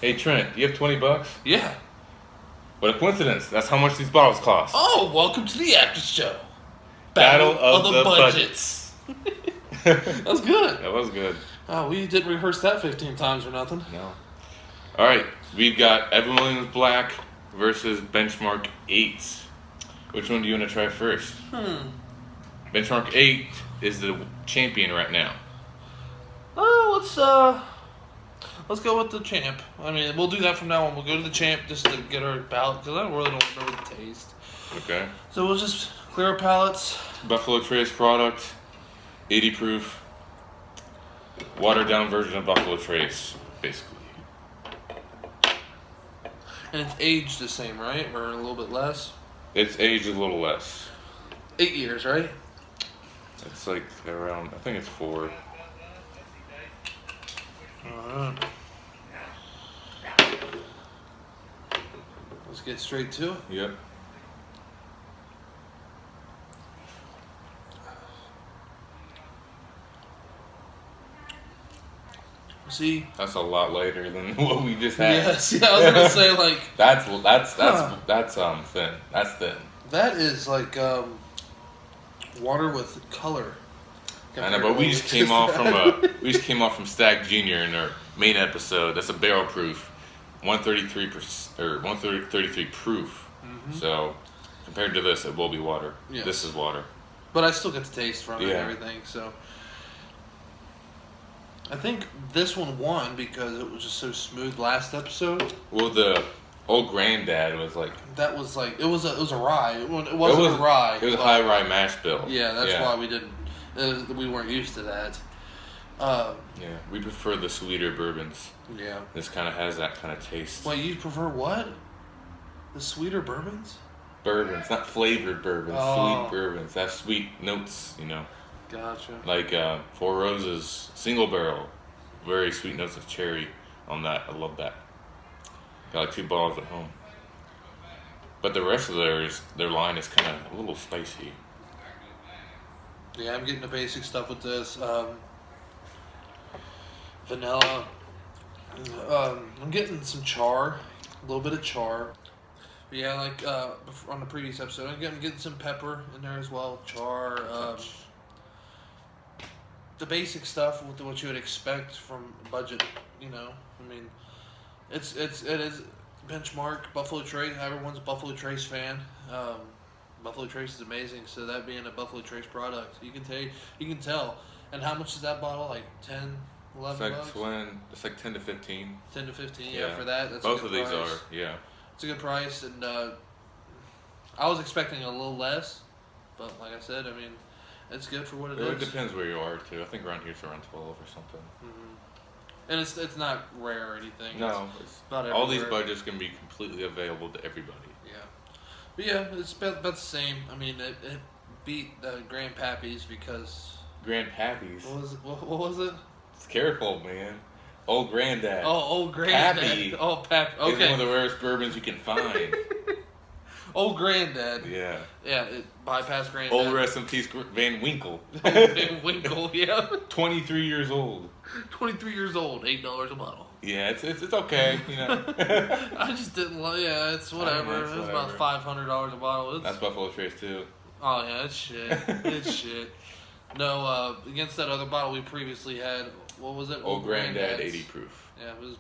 Hey Trent, you have $20? Yeah. What a coincidence. That's how much these bottles cost. Oh, welcome to the after show. Battle of the budgets. That was good. That was good. We didn't rehearse that 15 times or nothing. No. All right, we've got Evan Williams Black versus Benchmark 8. Which one do you want to try first? Benchmark 8 is the champion right now. Let's go with the champ. I mean, we'll do that from now on. We'll go to the champ just to get our palate, because I really don't know the taste. Okay. So we'll just clear our palates. Buffalo Trace product, 80 proof, watered down version of Buffalo Trace, basically. And it's aged the same, right? Or a little bit less? It's aged a little less. 8 years, right? It's like around, I think it's 4. Alright. Let's get straight to it. Yep. See? That's a lot lighter than what we just had. Yes, yeah, I was gonna say like that's thin. That's thin. that is like water with color. I know, but we just came off from Stag Junior in our main episode. That's a barrel proof, 133 or 133 proof. Mm-hmm. So compared to this, it will be water. Yes. This is water. But I still get the taste from it Yeah. and everything. So I think this one won because it was just so smooth last episode. Well, the old Granddad was like That was like it was a rye. It wasn't a rye. It was a high rye mash bill. Yeah, that's why we didn't. We weren't used to that. Yeah, we prefer the sweeter bourbons. Yeah. This kind of has that kind of taste. Wait, you prefer what? The sweeter bourbons? Bourbons, not flavored bourbons. Oh. Sweet bourbons. That sweet notes, you know. Gotcha. Like Four Roses single barrel, very sweet notes of cherry on that. I love that. Got like 2 bottles at home. But the rest of their line is kind of a little spicy. Yeah, I'm getting the basic stuff with this. Vanilla. I'm getting some char, a little bit of char. But yeah, like on the previous episode, I'm getting some pepper in there as well, char. The basic stuff with what you would expect from budget. You know, I mean, it is Benchmark Buffalo Trace. Everyone's a Buffalo Trace fan. Buffalo Trace is amazing. So that being a Buffalo Trace product, you can tell. And how much is that bottle? Like 10, 11 bucks? It's like 10 to 15. 10 to 15, yeah. For that, that's both a of good these price. are, yeah. It's a good price, and I was expecting a little less, but like I said, I mean, it's good for what it is. It depends where you are too. I think around here it's around 12 or something. Mm-hmm. And it's not rare or anything. No, it's about all these everywhere. budgets can be completely available to everybody. Yeah, but yeah, it's about the same. I mean, it beat the Grandpappy's because Grandpappy's. What was it? It's careful, man. Old Granddad. Oh, old Granddad. Pappy. Oh, Pappy. Okay. It's one of the rarest bourbons you can find. Old Granddad. Yeah. Yeah, it bypassed Granddad. Old rest in peace, Van Winkle. Old Van Winkle, yeah. 23 years old. 23 years old, $8 a bottle. Yeah, it's okay, you know. I just didn't like. Yeah, it's whatever. It's It's about $500 a bottle. That's Buffalo Trace too. Oh yeah, it's shit. It's shit. No, against that other bottle we previously had, what was it? Old Granddad 80 proof. Yeah, it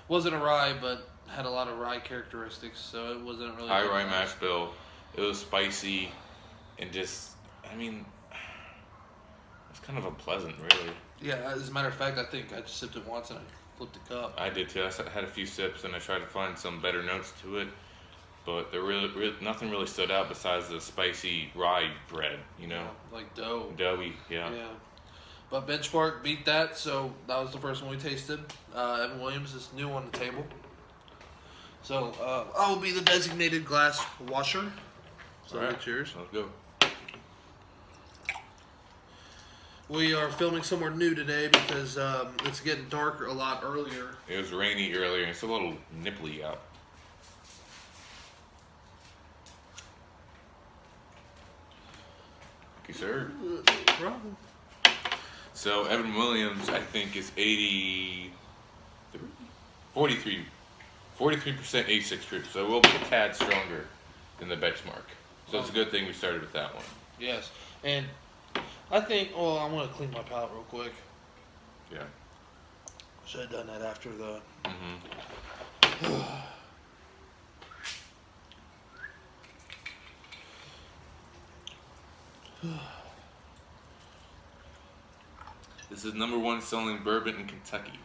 wasn't a rye, but had a lot of rye characteristics, so it wasn't really. High rye mash bill. It was spicy, and just, I mean, it's kind of unpleasant, really. Yeah, as a matter of fact, I think I just sipped it once and I flipped the cup. I did too. I had a few sips and I tried to find some better notes to it, but there really nothing really stood out besides the spicy rye bread, you know? Like dough. Doughy, yeah. Yeah. But Benchmark beat that, so that was the first one we tasted. Evan Williams is new on the table. So I will be the designated glass washer. So All right. cheers. Let's go. We are filming somewhere new today because it's getting darker a lot earlier. It was rainy earlier and it's a little nipply out. Thank you, sir. No problem. So Evan Williams, I think, is 43 43%, 86 proof. So it will be a tad stronger than the benchmark. So it's a good thing we started with that one. Yes, and I think. Well, I'm gonna clean my palate real quick. Yeah. Should have done that after the. Mm-hmm. This is #1 selling bourbon in Kentucky.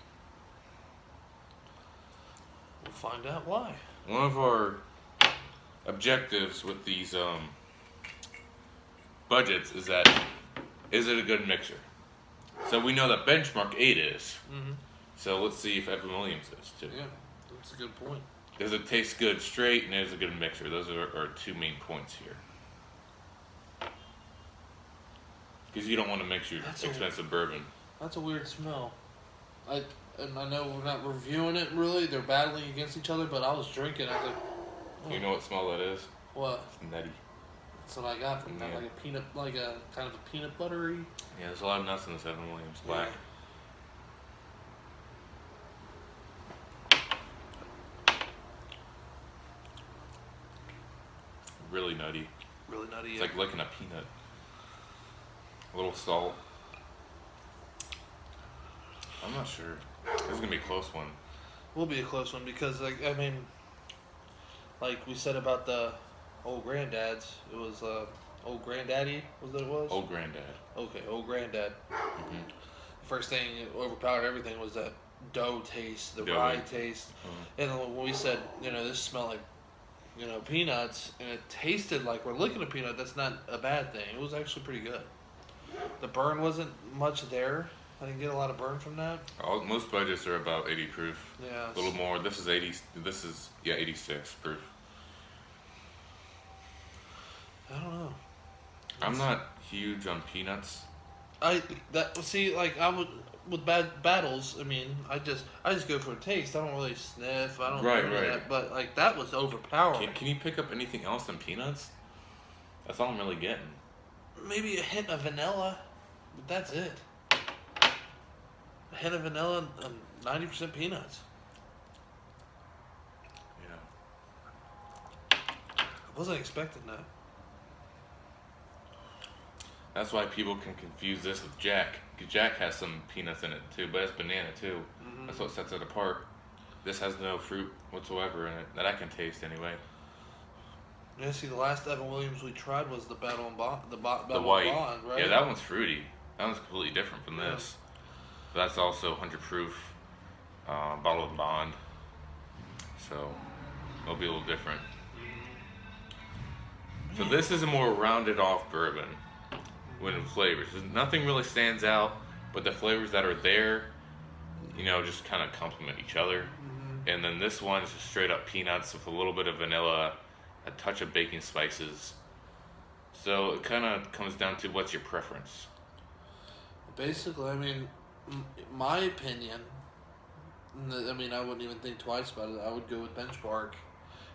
We'll find out why. One of our objectives with these budgets is it a good mixer? So we know that Benchmark 8 is. Mm-hmm. So let's see if Evan Williams is too. Yeah, that's a good point. Does it taste good straight, and is a good mixer? Those are our two main points here. Because you don't want to mix your expensive bourbon. That's a weird smell. I know we're not reviewing it really. They're battling against each other, but I was drinking. I was like, oh. You know what smell that is? What? It's nutty. That's what I got from that. Yeah. Like a peanut, like a kind of a peanut buttery. Yeah, there's a lot of nuts in this Evan Williams Black. Really nutty. Really nutty. It's like licking a peanut. A little salt. I'm not sure. This is gonna be a close one. Will be a close one because, like, I mean, like we said about the old granddads, it was old granddaddy was that it was? Old Granddad. Okay, old granddad. Mm-hmm. First thing it overpowered everything was that dough taste, the Doughy. rye taste, Mm-hmm. and then when we said, this smelled like, peanuts, and it tasted like we're licking a peanut. That's not a bad thing. It was actually pretty good. The burn wasn't much there. I didn't get a lot of burn from that. Most budgets are about 80 proof. Yeah. A little more. This is 80. This is 86 proof. I don't know. I'm not huge on peanuts. I would with battles. I mean, I just go for a taste. I don't really sniff. I don't Right, do right. that. But like that was overpowering. Can you pick up anything else than peanuts? That's all I'm really getting. Maybe a hint of vanilla, but that's it. A hint of vanilla and 90% peanuts. Yeah. I wasn't expecting that. That's why people can confuse this with Jack. 'Cause Jack has some peanuts in it too, but it's banana too. Mm-hmm. That's what sets it apart. This has no fruit whatsoever in it that I can taste anyway. Yeah, see, the last Evan Williams we tried was the Battle and Bond, the The white. white. Bond, right? Yeah, that one's fruity. That one's completely different from this. But that's also 100 proof, bottle and bond. So it'll be a little different. So this is a more rounded off bourbon with flavors. Nothing really stands out, but the flavors that are there, just kind of complement each other. Mm-hmm. And then this one's just straight up peanuts with a little bit of vanilla, a touch of baking spices. So it kind of comes down to what's your preference. Basically, I mean, my opinion. I mean, I wouldn't even think twice about it. I would go with Benchmark,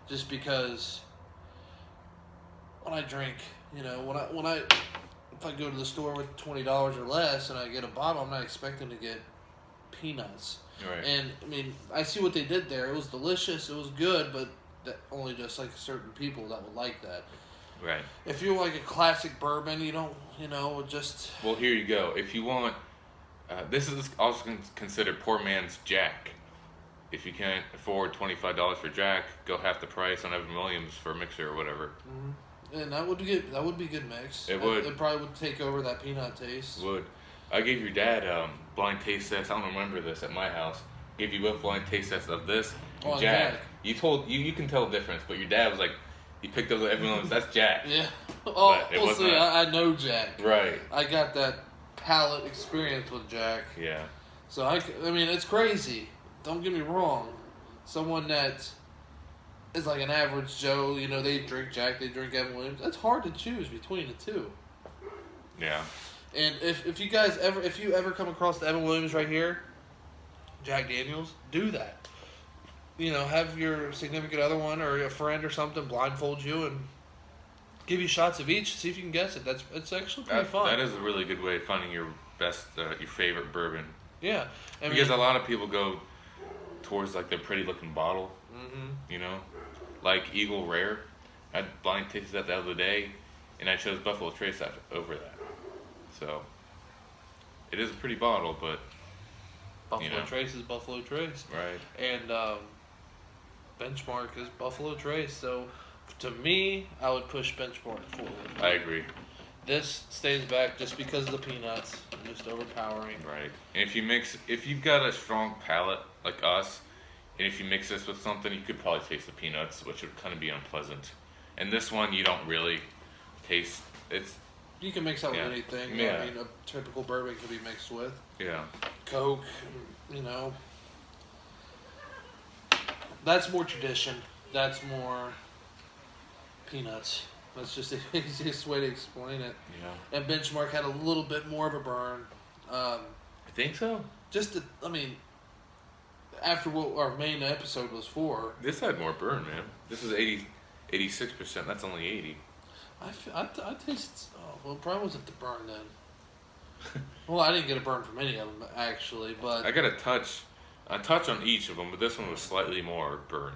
just because. When I drink, if I go to the store with $20 or less and I get a bottle, I'm not expecting to get peanuts. Right. And I mean, I see what they did there. It was delicious. It was good, but that only just like certain people that would like that. Right. If you like a classic bourbon, you don't, just. Well, here you go. If you want, this is also considered poor man's Jack. If you can't afford $25 for Jack, go half the price on Evan Williams for a mixer or whatever. Mm-hmm. And that would be good. That would be a good mix. It would. It probably would take over that peanut taste. Would. I gave your dad blind taste tests. I don't remember this at my house. Gave you both blind taste tests of this and Jack. You told you can tell the difference, but your dad was like, he picked up everyone. That's Jack. Yeah. Oh, But it well, see, wasn't I know Jack. Right. I got that palate experience with Jack. Yeah. So I mean, it's crazy. Don't get me wrong. Someone that is like an average Joe, they drink Jack, they drink Evan Williams. It's hard to choose between the two. Yeah. And if you guys ever come across the Evan Williams right here, Jack Daniels, do that. Have your significant other one or a friend or something blindfold you and give you shots of each. See if you can guess it. It's actually pretty fun. That is a really good way of finding your best, your favorite bourbon. Yeah, Because a lot of people go towards like the pretty looking bottle, Mm-hmm. You know, like Eagle Rare. I blind tasted that the other day, and I chose Buffalo Trace over that. So it is a pretty bottle, but Buffalo Trace is Buffalo Trace. right. And Benchmark is Buffalo Trace. So to me, I would push Benchmark forward. I agree. This stays back just because of the peanuts. Just overpowering. Right. And if you've got a strong palate like us, and if you mix this with something, you could probably taste the peanuts, which would kind of be unpleasant. And this one, you don't really taste. It's You can mix that with Yeah. anything. Yeah. I mean, a typical bourbon can be mixed with yeah, Coke. That's more tradition. That's more peanuts. That's just the easiest way to explain it. yeah. And Benchmark had a little bit more of a burn. I think so. After what our main episode was for, This had more burn, man. This is 86%. That's only 80. I tasted. Oh, well, it probably wasn't the burn then. Well, I didn't get a burn from any of them actually, but I got a touch on each of them, but this one was slightly more burn.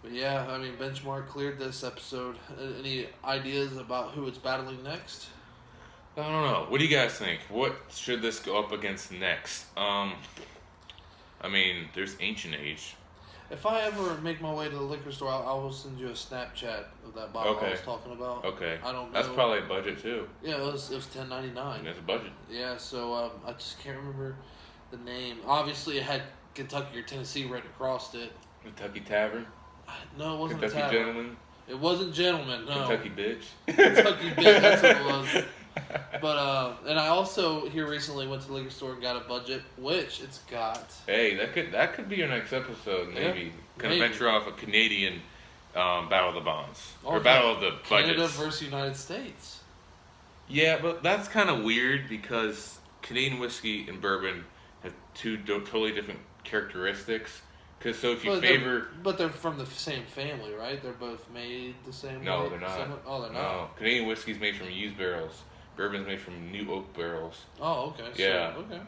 But yeah, I mean, Benchmark cleared this episode. Any ideas about who it's battling next? I don't know. What do you guys think? What should this go up against next? I mean, there's Ancient Age. If I ever make my way to the liquor store, I will send you a Snapchat of that bottle I was talking about. Okay. I don't know. That's probably a budget too. Yeah, it was $10.99. That's a budget. Yeah, so I just can't remember the name. Obviously, it had Kentucky or Tennessee written across it. Kentucky Tavern. No, it wasn't Kentucky a tavern. Gentleman. It wasn't Gentleman, no. Kentucky Bitch. Kentucky Bitch, that's what it was. But and I also here recently went to the liquor store and got a budget, which it's got. Hey, that could be your next episode, maybe. Yeah, Kind of maybe. venture off a Canadian Battle of the Bonds or Okay. Battle of the Canada Budgets. versus United States. Yeah, but that's kind of weird because Canadian whiskey and bourbon have two totally different characteristics. Because so if you favor, but they're from the same family, right? They're both made the same way. no, they're not. Oh, they're not. No, Canadian whiskey's made from used barrels. Bourbon's made from new oak barrels. Oh, okay. Yeah. So, okay.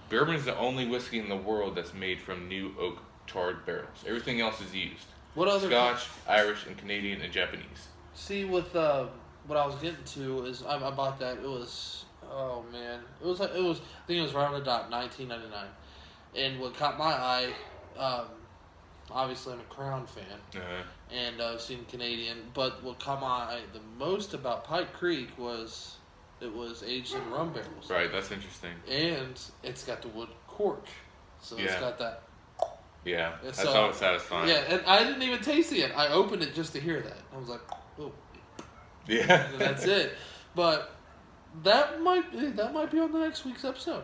Bourbon's the only whiskey in the world that's made from new oak tarred barrels. Everything else is used. What other Scotch, Irish, and Canadian, and Japanese. See, with what I was getting to is I bought that. It was it was I think it was right on the dot, $19.99. And what caught my eye, obviously I'm a Crown fan, and I've seen Canadian. But what caught my eye the most about Pike Creek was it was aged in rum barrels. Right, that's interesting. And it's got the wood cork, so it's got that. Yeah, that's So- always satisfying. Yeah, and I didn't even taste it yet. I opened it just to hear that. I was like, oh. Yeah. And that's it. But that might be on the next week's episode.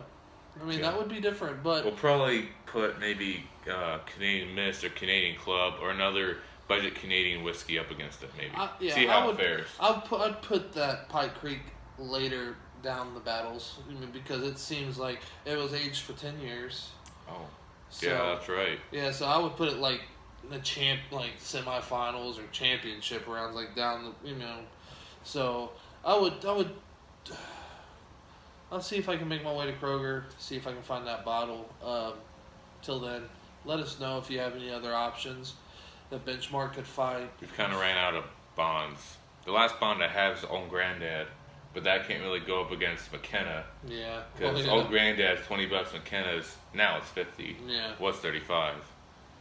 I mean, that would be different, but We'll probably put maybe Canadian Mist or Canadian Club or another budget Canadian whiskey up against it, maybe. See how it fares. I'd put that Pike Creek later down the battles. I mean, because it seems like it was aged for 10 years. Oh, So, yeah, that's right. Yeah, so I would put it like in the semifinals or championship rounds, like down the So I'll see if I can make my way to Kroger, see if I can find that bottle. Till then, let us know if you have any other options that Benchmark could find. We've kind of ran out of bonds. The last bond I have is Old Granddad, but that can't really go up against McKenna. Yeah. Because yeah. Old Granddad's $20, McKenna's now it's 50. Yeah. Was 35.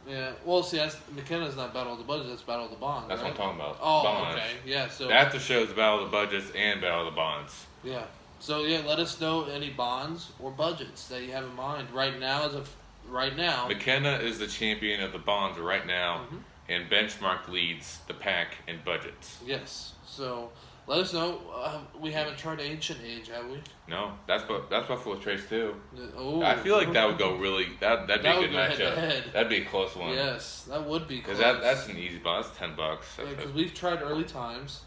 Yeah. Well, see, McKenna's not Battle of the Budgets, that's Battle of the Bonds. That's right? what I'm talking about. Oh, bonds. okay. Yeah, so. The after show's Battle of the Budgets and Battle of the Bonds. Yeah. So, yeah, let us know any bonds or budgets that you have in mind. Right now, McKenna is the champion of the bonds right now, Mhm. and Benchmark leads the pack in budgets. Yes. So, let us know. We haven't tried Ancient Age, have we? No, that's Buffalo Trace too. Oh. I feel like that would go really. That'd be That a would good go head to matchup. head. That'd be a close one. Yes, that would be close. Because that's an easy bond. That's $10. Because we've tried Early Times.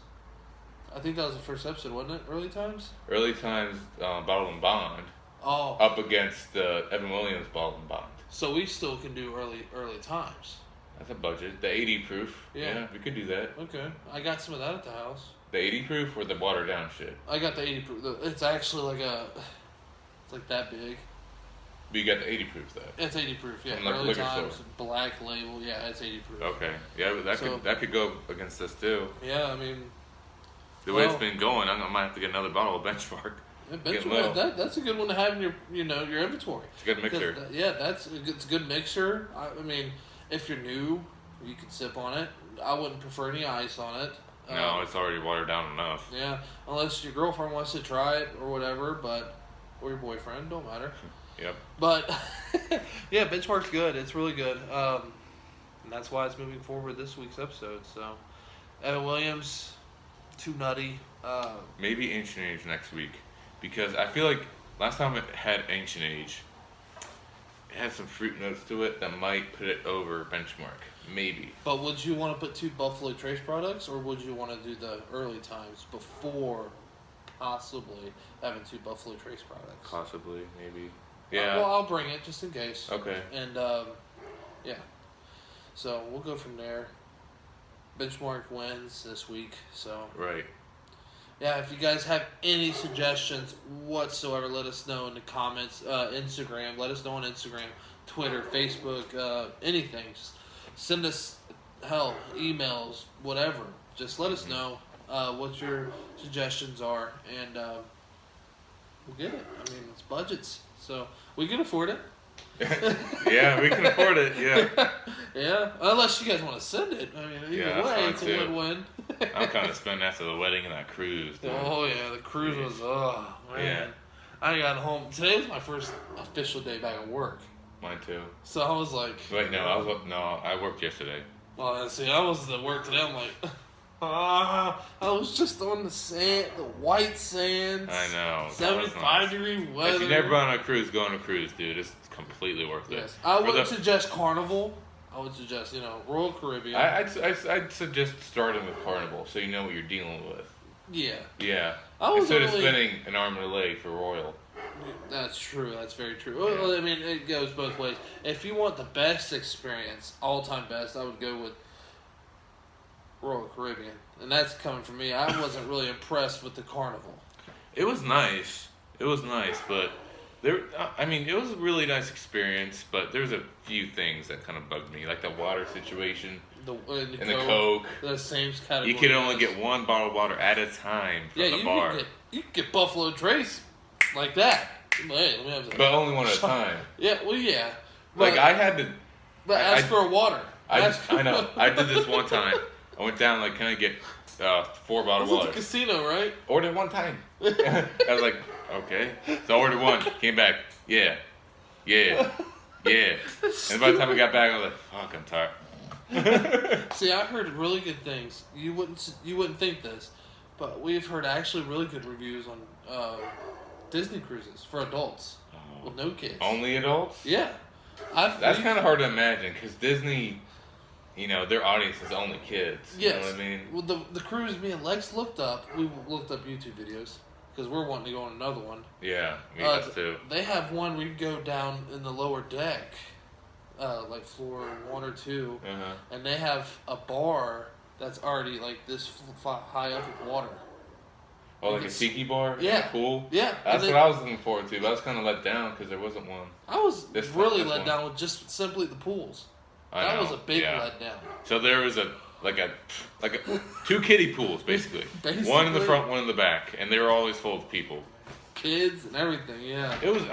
I think that was the first episode, wasn't it? Early Times? Early Times Bottle and Bond Oh. up against the Evan Williams Bottle and Bond. So we still can do Early Times. That's a budget. The 80 proof. Yeah. We could do that. Okay. I got some of that at the house. The 80 proof or the watered down shit. I got the 80 proof. It's actually it's like that big. But you got the 80 proof though. It's 80 proof, yeah. From, like, Early liquor times, store. black label, yeah, it's 80 proof. Okay, yeah, that could go against this too. Yeah, I mean, The way it's been going, I might have to get another bottle of Benchmark. That's a good one to have in your your inventory. It's a good mixer. It's a good mixer. I mean, if you're new, you can sip on it. I wouldn't prefer any ice on it. No, it's already watered down enough. Yeah, unless your girlfriend wants to try it or whatever, or your boyfriend, don't matter. Yep. But yeah, Benchmark's good. It's really good, and that's why it's moving forward this week's episode. So, Evan Williams, too nutty. Maybe Ancient Age next week, because I feel like last time it had Ancient Age, it had some fruit notes to it that might put it over Benchmark. Maybe. But would you want to put 2 Buffalo Trace products, or would you want to do the early times before possibly having 2 Buffalo Trace products? Possibly, maybe. Yeah. Well, I'll bring it just in case. Okay. And yeah. So we'll go from there. Benchmark wins this week, so. Right. Yeah, if you guys have any suggestions whatsoever, let us know in the comments. Instagram, let us know on Instagram, Twitter, Facebook, anything. Just send us, emails, whatever. Just let us know what your suggestions are, and we'll get it. I mean, it's budgets, so we can afford it. Yeah, we can afford it, yeah. Yeah, unless you guys want to send it. I mean, either way, it's a win-win. I'm kind of spending after the wedding and that cruise. Dude. Oh, yeah, the cruise was, man. Yeah. I got home. Today was my first official day back at work. Mine too. So I was like... Wait, no, I worked yesterday. Well, see, I was at work today. I'm like... I was just on the sand, the white sands. I know. 75-degree weather. If you've never been on a cruise, go on a cruise, dude. It's completely worth it. Yes. I wouldn't suggest Carnival. I would suggest, Royal Caribbean. I'd suggest starting with Carnival so you know what you're dealing with. Yeah. Yeah. Instead of spending an arm and a leg for Royal. That's true. That's very true. Well, I mean, it goes both ways. If you want the best experience, all-time best, I would go with Royal Caribbean. And that's coming from me. I wasn't really impressed with the Carnival. It was nice. But it was a really nice experience, but there's a few things that kind of bugged me, like the water situation and the Coke. The same category. You could only get 1 bottle of water at a time from the bar. You could get Buffalo Trace like that. Hey, let me have that. But only one at a time. Yeah, well, yeah. But, I had to... But ask for water. I know. I did this one time. I went down, can I get 4 bottles of water? It's a casino, right? Ordered 1 time. I was like, okay. So I ordered 1, came back, yeah. And by the time I got back, I was like, fuck, I'm tired. See, I heard really good things. You wouldn't think this, but we've heard actually really good reviews on Disney cruises for adults with no kids. Only adults? Yeah. That's kind of hard to imagine, because Disney... their audience is only kids. Yes. You know what I mean? Well, the cruise me and Lex looked up, we looked up YouTube videos, because we're wanting to go on another one. Yeah, me us too. They have one where you go down in the lower deck, like floor 1 or 2, and they have a bar that's already like this high up with water. Oh, like a tiki bar? Yeah. In a pool? Yeah. That's what I was looking forward to, but I was kind of let down because there wasn't one. I was really let down with just simply the pools. That was a big letdown. So there was a 2 kiddie pools basically. One in the front, one in the back, and they were always full of people. Kids and everything, yeah. It was,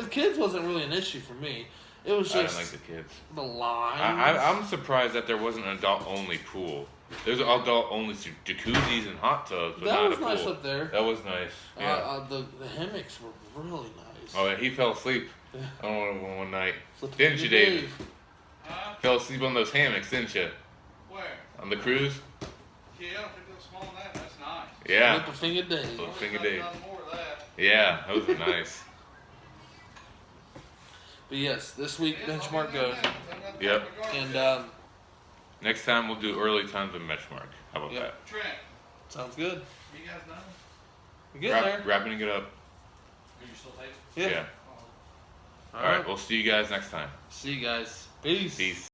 the kids wasn't really an issue for me. It was just I didn't like the kids. The line. I'm surprised that there wasn't an adult-only pool. There's adult-only jacuzzis and hot tubs, but that not was a pool. Nice up there. That was nice. Yeah. The hammocks were really nice. Oh, yeah, he fell asleep on one night. Didn't you, Dave? Huh? Fell asleep on those hammocks, didn't you? Where? On the cruise? Yeah, if it's small on that, that's nice. Yeah. Little finger Dave. Little finger Dave. Nothing more of that. Yeah, those were nice. But yes, this week Benchmark goes. Yep. And next time we'll do early times in Benchmark. How about that? Trent, sounds good. you guys done? We get there. Wrapping it up. Are you still taping? Yeah. Yeah. All right. We'll see you guys next time. See you guys. Peace. Peace.